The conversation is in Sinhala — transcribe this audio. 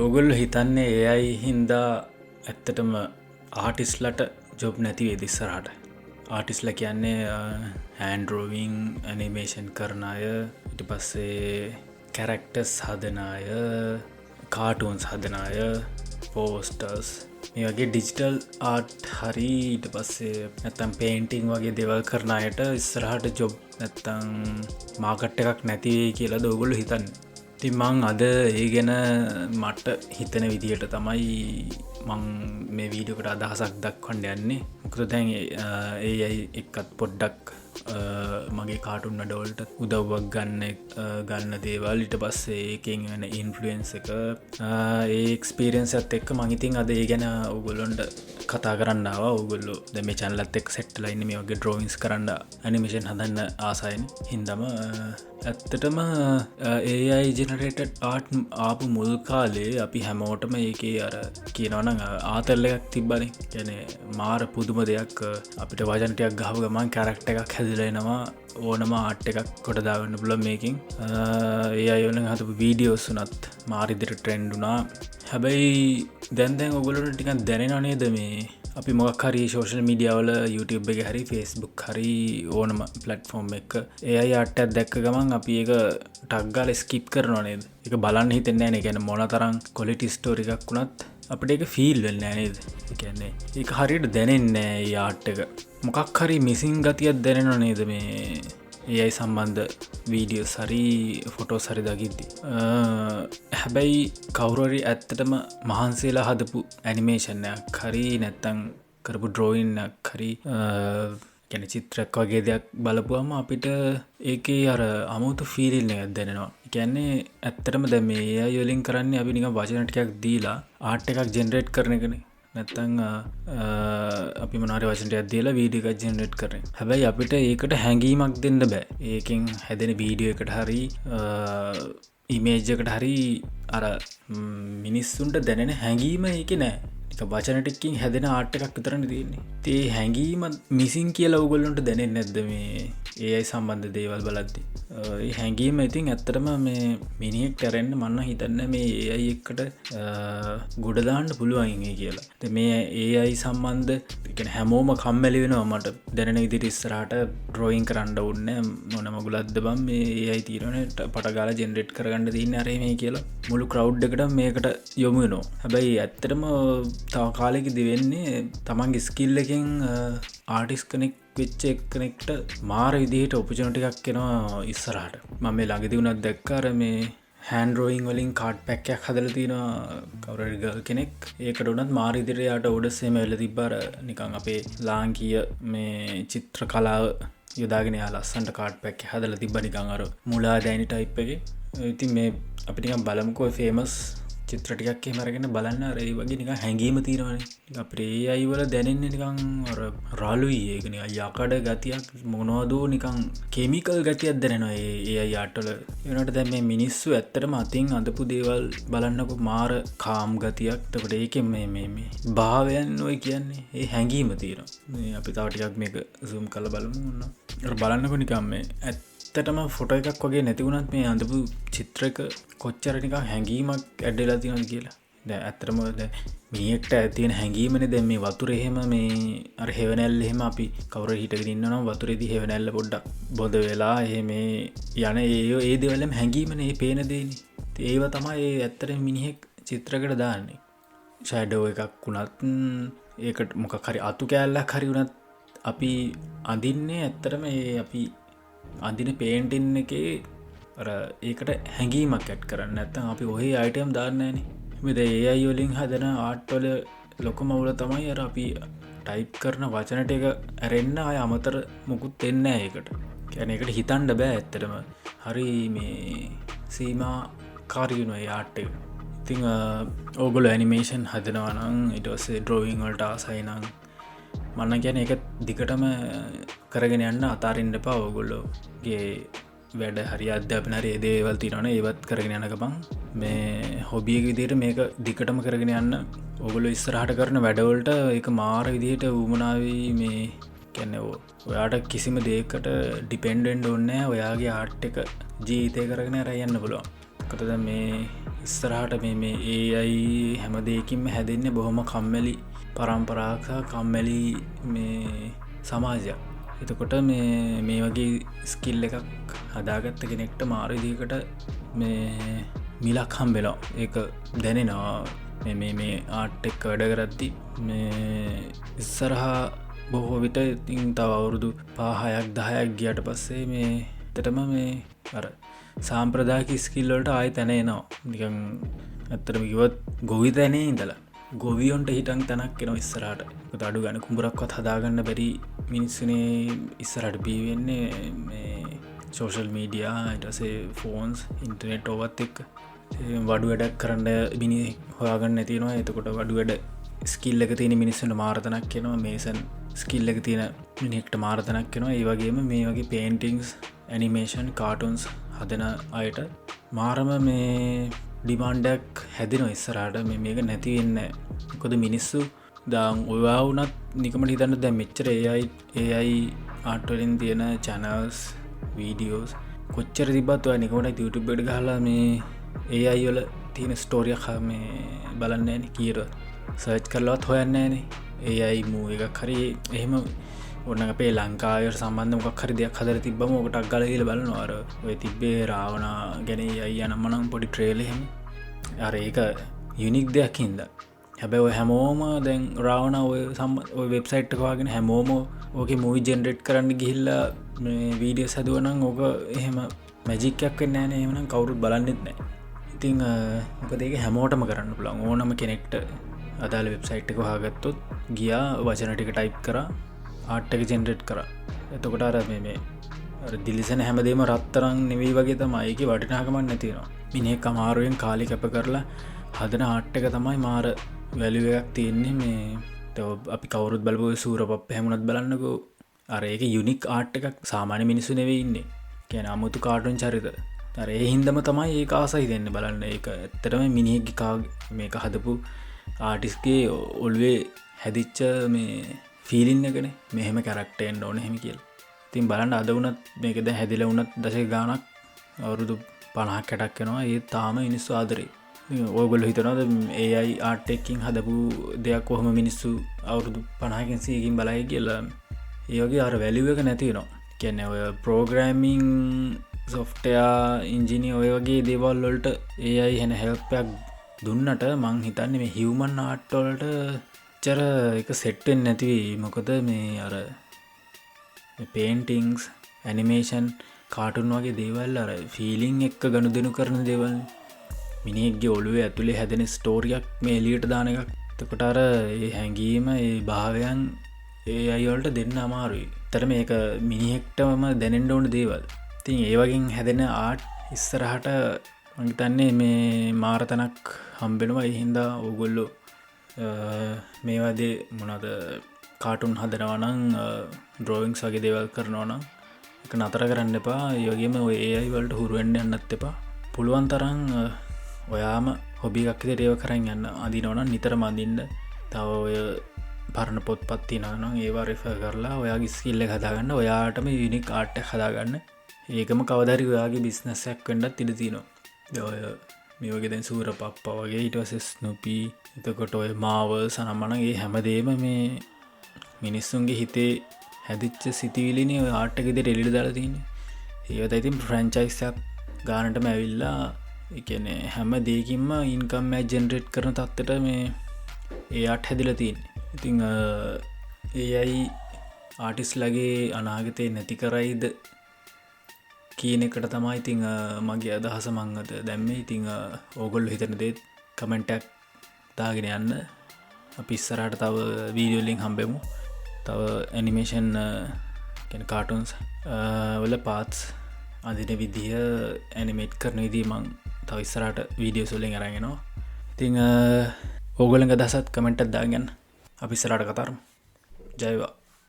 ඕගොල්ලෝ හිතන්නේ AI හින්දා ඇත්තටම ආටිස්ලට ජොබ් නැති වේද ඉස්සරහට. ආටිස්ලා කියන්නේ හෑන්ඩ් ඩ්‍රෝවිං ඇනිමේෂන් කරන අය, ඊට පස්සේ කැරක්ටර්ස් හදන අය, කාටූන්ස් හදන අය, පෝස්ටර්ස්, මේ වගේ ඩිජිටල් ආර්ට් හරි, ඊට පස්සේ නැත්තම් පේන්ටිං වගේ දේවල් කරන අයට ඉස්සරහට ජොබ් නැත්තම් මාකට් එකක් නැති වෙයි කියලා ඔයගොල්ලෝ හිතන්නේ. ඉතින් මං අද ඒ ගැන මට හිතන විදියට තමයි මං මේ වීඩියෝකට අදහසක් දක්වන්න යන්නේ. මොකද දැන් AI එක්කත් පොඩ්ඩක් මගේ කාටුන් වැඩවලට උදව්වක් ගන්න දේවල්, ඊට පස්සේ ඒකෙන් වෙන ඉන්ෆ්ලුවෙන්ස් එක, ඒ එක්ස්පීරියන්ස් එකත් එක්ක මං ඉතින් අද ඒ ගැන ඔයගොල්ලොන්ට කතා කරන්න ආවා. ඔයගොල්ලෝ දැන් මේ channel එකත් එක්ක සෙට් වෙලා ඉන්නේ මේ වගේ drawings කරන්න, ඇනිමේෂන් හදන්න ආසයිනේ. හින්දාම ඇත්තටම AI generated art ආපු මුල් කාලේ අපි හැමෝටම ඒකේ අර කියනවනම් ආතල් එකක් තිබ්බනේ. කියන්නේ මාර පුදුම දෙයක්. අපිට වචන ටිකක් ගහව ගමන් කැරක්ටර් එකක් හැදිලා එනවා. ඕනම ආර්ට් එකක් කොට දාගන්න පුළුවන් මේකෙන්. AI වලින් හදපු වීඩියෝස් උනත් මාර ඉදිරියට ට්‍රෙන්ඩ් වුණා. හැබැයි දැන් ඔයගොල්ලන්ට ටිකක් දැනෙනව නේද මේ අපි මොකක් හරි සෝෂල් මීඩියා වල YouTube එකේ හරි Facebook හරි ඕනම platform එක AI art එකක් දැක්ක ගමන් අපි ඒක ටග් ගාලා skip කරනවා නේද? ඒක බලන්න හිතෙන්නේ නැහැ නේ. කියන්නේ මොන තරම් quality story එකක් වුණත් අපිට ඒක feel වෙන්නේ නැහැ නේද? ඒ කියන්නේ ඒක හරියට දැනෙන්නේ නැහැ මේ art එක. මොකක් හරි missing ගතියක් දැනෙනව නේද මේ AI සම්බන්ධ වීඩියෝස් හරි ෆොටෝස් හරි දකිද්දි. හැබැයි කවුරු හරි ඇත්තටම මහන්සියලා හදපු ඇනිමේෂන් එකක් හරි නැත්තම් කරපු ඩ්‍රෝයින් එකක් හරි කියන්නේ චිත්‍රයක් වගේ දෙයක් බලපුවම අපිට ඒකේ අර අමුතු ෆීලින් එකක් දැනෙනවා. ඒ කියන්නේ ඇත්තටම දැන් මේ AI වලින් කරන්නේ අපි නිකන් වචන ටිකක් දීලා ආර්ට් එකක් ජෙනරේට් කරන එකනේ. නැත්තං අපි මොනාරි වචනටයක් දීලා වීඩියෝ එකක් ජෙනරේට් කරන. හැබැයි අපිට ඒකට හැඟීමක් දෙන්න බෑ. ඒකෙන් හැදෙන වීඩියෝ එකට හරි ඉමේජ් එකට හරි අර මිනිස්සුන්ට දැනෙන හැඟීම ඒකේ නෑ. වචන ටිකකින් හැදෙන ආර්ට් එකක් විතරනේ තියෙන්නේ. ඒ හැඟීම මිසින් කියලා ඔයගොල්ලන්ට දැනෙන්නේ නැද්ද මේ AI සම්බන්ධ දේවල් බලද්දි? ඒ හැඟීම ඉතින් ඇත්තටම මේ මිනිහෙක් කරන්න මන්න හිතන්නේ මේ AI එකට ගොඩ දාන්න පුළුවන් කියලා. ඉතින් මේ AI සම්බන්ධ කියන්නේ හැමෝම කම්මැලි වෙනවා මට දැනෙන විදිහට ඉස්සරහට ඩ්‍රෝයින් කරන්න ඕනේ මොන මගුලක්ද බම් මේ AI తీරනේ පට ගාලා ජෙනරේට් කරගන්න තියෙන්නේ අර මේ කියලා. මුළු ක්‍රවුඩ් එකටම මේකට යොමු වෙනවා. හැබැයි ඇත්තටම තව කාලෙකදී වෙන්නේ තමන්ගේ ස්කිල් එකෙන් ආටිස් කෙනෙක් වෙච්ච එක්කෙනෙක්ට මාර විදිහට ඔපචුනිටි එකක් එනවා ඉස්සරහට. මම මේ ළඟදී උනත් දැක්කා අර මේ හෑන්ඩ් ඩ්‍රෝයින් වලින් කාඩ් පැක් එකක් හදලා තිනවා කවුරු හරි ගර්ල් කෙනෙක්. ඒකට උනත් මාර විදිහට යාට ඕඩර්ස් එහෙම වෙලා තිබ්බා අර නිකන් අපේ ලාංකීය මේ චිත්‍ර කලාව යොදාගෙන යා ලස්සන්ට කාඩ් පැක් එක හදලා තිබ්බා නිකන් අර මුලා දෑනි ටයිප් එකේ. ඉතින් මේ අපි නිකන් බලමුකෝ ෆේමස් චිත්‍ර ටිකක් එහෙම අරගෙන බලන්න අර ඒ වගේ නිකන් හැංගීම තියෙනවනේ. නිකන් අපේ AI වල දැනෙන්නේ නිකන් අර රළුයි ඒක නිකන් යකඩ ගතියක් මොනවදෝ නිකන් කිමිකල් ගතියක් දැනෙනවා ඒ AI ආර්ට් වල. ඒ වුණාට දැන් මේ මිනිස්සු ඇත්තටම අතින් අදපු දේවල් බලන්නකො මාර කාම් ගතියක්. එතකොට ඒකෙන් මේ භාවයන් ඔය කියන්නේ ඒ හැංගීම තියෙනවා. මේ අපි තව ටිකක් මේක zoom කරලා බලමු මොනවා. අර බලන්නකො නිකන් මේ ඇත්තටම ෆොටෝ එකක් වගේ නැති වුණත් මේ අඳපු චිත්‍රයක කොච්චර නිකන් හැංගීමක් ඇඩ් වෙලා තියෙනවද කියලා. දැන් ඇත්තටම දැන් මිනිහෙක්ට තියෙන හැංගීමනේ දැන් මේ වතුර එහෙම මේ අර හෙවණැල්ල එහෙම අපි කවුරු හිටගෙන ඉන්නවා නම් වතුරේදී හෙවණැල්ල පොඩ්ඩක් බොඳ වෙලා එහෙම යන ඒ දේවල්ෙම හැංගීමනේ මේ පේන දේනේ. ඒව තමයි ඇත්තටම මිනිහෙක් චිත්‍රයකට දාන්නේ. ෂැඩෝ එකක් වුණත් ඒකට මොකක් හරි අතු කෑල්ලක් හරි වුණත් අපි අඳින්නේ ඇත්තටම අපි අඳින පේන්ටින් එකේ අර ඒකට හැඟීමක් ඇඩ් කරන්න. නැත්නම් අපි ඔහේ අයිටම් දාන්නේ නැහනේ. මේ AI වලින් හදන ආර්ට් වල ලොකුම අවුල තමයි අර අපි ටයිප් කරන වචන ටික ඇරෙන්න ආය අමතර මුකුත් දෙන්නේ නැහැ ඒකට. කියන්නේ ඒකට හිතන්න බෑ ඇත්තටම. හරි මේ සීමාකාරී වෙනවා ඒ ආර්ට් එක. ඉතින් ඕගොල්ලෝ ඇනිමේෂන් හදනවා නම් ඊට පස්සේ ඩ්‍රෝයින් වලට ආසයි නම් මම කියන්නේ ඒක දිගටම කරගෙන යන්න අතාරින්න එපා. ඔයගොල්ලෝගේ වැඩ හරි අධ්‍යාපන හරි ඒ දේවල් තියෙනවනේ ඒවත් කරගෙන යන ගමන් මේ හොබි එක විදිහට මේක දිගටම කරගෙන යන්න. ඔයගොල්ලෝ ඉස්සරහට කරන වැඩවලට ඒක මාර විදිහට වුමනාවි මේ කියන්නේ ඔයාට කිසිම දෙයකට ඩිපෙන්ඩන්ට් ඕනේ නැහැ. ඔයාගේ ආර්ට් එක ජීවිතේ කරගෙන යන්න පුළුවන්. මොකද දැන් මේ ඉස්සරහට මේ AI හැම දෙයකින්ම හැදෙන්නේ බොහොම කම්මැලි පරම්පරාවක කම්මැලි මේ සමාජයක්. එතකොට මේ වගේ ස්කිල් එකක් හදාගත්ත කෙනෙක්ට මාරදිකට මේ මිලක් හම්බෙලා ඒක දැනෙනවා මේ ආට් එක්ක වැඩ කරද්දි මේ ඉස්සරහා බොහෝ විට ඉතින් තව අවුරුදු 5-6ක් 10ක් ගියට පස්සේ මේ ඇත්තටම මේ අර සාම්ප්‍රදායික ස්කිල් වලට ආයෙ තැන එනවා. නිකන් ඇත්තටම කිව්වොත් ගොවි තැනේ ඉඳලා ගොවියොන්ට හිටන් තැනක් එනවා ඉස්සරහට. මොකද අඩු ගන්න කුඹරක්වත් හදාගන්න බැරි මිනිස්සුනේ ඉස්සරහට බී වෙන්නේ මේ සෝෂල් මීඩියා ඊට පස්සේ ෆෝන්ස් ඉන්ටර්නෙට් ඕවත් එක්ක. වඩු වැඩක් කරන්න මිනි හොයාගන්න තියෙනවා. එතකොට වඩු වැඩ ස්කිල් එක තියෙන මිනිස්සුන්ට මාර්තනක් එනවා. මේසන් ස්කිල් එක තියෙන මිනිහෙක්ට මාර්තනක් එනවා. ඒ වගේම මේ වගේ පේන්ටිංස් ඇනිමේෂන් කාටුන්ස් හදන අයට මාරම මේ ඩිමාන්ඩක් හැදෙනවා ඉස්සරහට. මේක නැති වෙන්නේ නැහැ. මොකද මිනිස්සු දැන් ඔයා වුණත් නිකමට හිතන්න දැන් මෙච්චර AI ආර්ට් වලින් තියෙන channels videos කොච්චර තිබ්බත් ඔයා නිකමට YouTube එකට ගහලා මේ AI වල තියෙන ස්ටෝරි එක මේ බලන්නේ නැහැ නේ. කීරවත් සර්ච් කරලවත් හොයන්නේ නැහැ නේ. AI movie එකක් හරි එහෙම ඔන්න අපේ ලංකාවේ සම්බන්ධ මොකක් හරි දෙයක් හදලා තිබ්බම ඔකටක් ගාලා ගිහලා බලනවා. අර ඔය තිබ්බේ රාවණා ගැන AI යනමනම් පොඩි ට්‍රේලර් එහෙම. අර ඒක යුනික් දෙයක් හින්දා. හැබැයි ඔය හැමෝම දැන් රාවණා ඔය වෙබ්සයිට් එක වගේ හැමෝම ඕකේ මූවි ජෙනරේට් කරන්න ගිහිල්ලා මේ වීඩියෝස් හදුවනම් ඕක එහෙම මැජික් එකක් වෙන්නේ නැහැ නේ. එහෙමනම් කවුරුත් බලන්නෙත් නැහැ. ඉතින් මොකද ඒක හැමෝටම කරන්න පුළුවන්. ඕනම කෙනෙක්ට අදාළ වෙබ්සයිට් එක හොයාගත්තොත් ගියා වචන ටික ටයිප් කරා ආට් එක ජෙනරේට් කරා. එතකොට අර මේ අර දිලිසෙන හැමදේම රත්තරන් නෙවෙයි වගේ තමයි. ඒකේ වටිනාකමක් නැති වෙනවා. මිනිහෙක් අමාරුවෙන් කාලේ කැප කරලා හදන ආට් එක තමයි මාර වැලියු එකක් තියෙන්නේ. මේ අපි කවුරුත් බලපුව සූරපප්ප හැමුණත් බලන්නකෝ. අර ඒක යුනික් ආට් එකක්. සාමාන්‍ය මිනිස්සු නෙවෙයි ඉන්නේ. කියන්නේ 아무තු කාටුන් චරිත. අර ඒ හින්දම තමයි ඒක ආසයි දෙන්නේ බලන්න. ඒක ඇත්තටම මිනිහෙක්ගේ මේක හදපු ආටිස්ගේ ඔළුවේ හැදිච්ච මේ ෆීලින් එකනේ. මෙහෙම කැරක්ටර් එන්න ඕනේ එහෙම කියලා. ඉතින් බලන්න අද වුණත් මේක දැන් හැදිලා වුණත් දශක ගාණක් අවුරුදු 50ක් 60ක් වෙනවා. ඒ තාම මිනිස්සු ආදරේ. ඔයගොල්ලෝ හිතනවාද AI ආට් එකකින් හදපු දෙයක් කොහොම මිනිස්සු අවුරුදු 50කින් 100කින් බලයි කියලා? ඒ වගේ අර වැලියු එක නැති වෙනවා. කියන්නේ ඔය ප්‍රෝග්‍රෑමින් සොෆ්ට්වෙයාර් ඉන්ජිනියර් ඔය වගේ දේවල් වලට AI හැන හෙල්ප් එකක් දුන්නට මං හිතන්නේ මේ හියුමන් ආර්ට් වලට චර එක සෙට් වෙන්නේ නැති වෙයි. මොකද මේ අර පේන්ටිංස් ඇනිමේෂන් කාටුන් වගේ දේවල් අර ෆීලිං එක්ක ගනුදෙනු කරන දේවල්. මිනිහෙක්ගේ ඔළුවේ ඇතුලේ හැදෙන ස්ටෝරියක් මේ එළියට දාන එකක්. එතකොට අර ඒ හැඟීම ඒ භාවයන් AI වලට දෙන්න අමාරුයි. ඇත්තට මේක මිනිහෙක්ටම දැනෙන්න ඕන දේවල්. ඉතින් ඒ වගේ හැදෙන ආර්ට් ඉස්සරහට මම හිතන්නේ මේ මාරතනක් හම්බෙනවා. ඒ හින්දා ඕගොල්ලෝ මේ වගේ මොනවද කාටුන් හදනවා නම් ඩ්‍රෝයින්ග්ස් වගේ දේවල් කරනවා නම් ඒක නතර කරන්න එපා. ඒ වගේම ඔය AI වලට හුරු වෙන්න යන්නත් එපා. පුළුවන් තරම් ඔයාම හොබි එකක් විදිහට ඒව කරන් යන්න. අඳිනවා නම් නිතරම අඳින්න. තව ඔය පරණ පොත්පත් තියෙනවා නම් ඒවා රෙෆර් කරලා ඔයාගේ ස්කිල් එක හදාගන්න. ඔයාටම යුනික් ආර්ට් එකක් හදාගන්න. ඒකම කවදා හරි ඔයාගේ බිස්නස් එකක් වෙන්නත් ඉඩ තියෙනවා. ඔය මේ වගේ දැන් සූරපප්පා වගේ ඊට පස්සේ ස්නූපි එතකොට ඔය මාවල්ස් අනම්මනම් ඒ හැමදේම මේ මිනිස්සුන්ගේ හිතේ හැදිච්ච සිතිවිලිනේ ඔය ආර්ට් එක විදිහට එළියට දාලා තියෙන්නේ. ඒවත් ඉතින් ෆ්‍රැන්චයිස් එකක් ගානටම ඇවිල්ලා ඒ කියන්නේ හැම දෙයකින්ම ඉන්කම් එක ජෙනරේට් කරන තත්ත්වයට මේ ඒ ආර්ට් හැදිලා තියෙන්නේ. ඉතින් AI ආටිස්ට්ලාගේ අනාගතේ නැති කරයිද කියන එකට තමයි ඉතින් මගේ අදහස මං අද දැම්මේ. ඉතින් ඕගොල්ලෝ හිතන දේ කමෙන්ට් එකක් දාගෙන යන්න. අපි ඉස්සරහට තව වීඩියෝ ලින්ක් හම්බෙමු. තව ඇනිමේෂන් කියන්නේ කාටුන්ස් වල පාර්ට්ස් අඳින විදිය ඇනිමේට් කරන විදිය මං තව ඉස්සරහට වීඩියෝස් වලින් අරන් එනවා. ඉතින් ඕගොල්ලන්ගේ අදහසත් කමෙන්ට් එකක් දාගෙන අපි ඉස්සරහට කතා කරමු. ජය වේවා.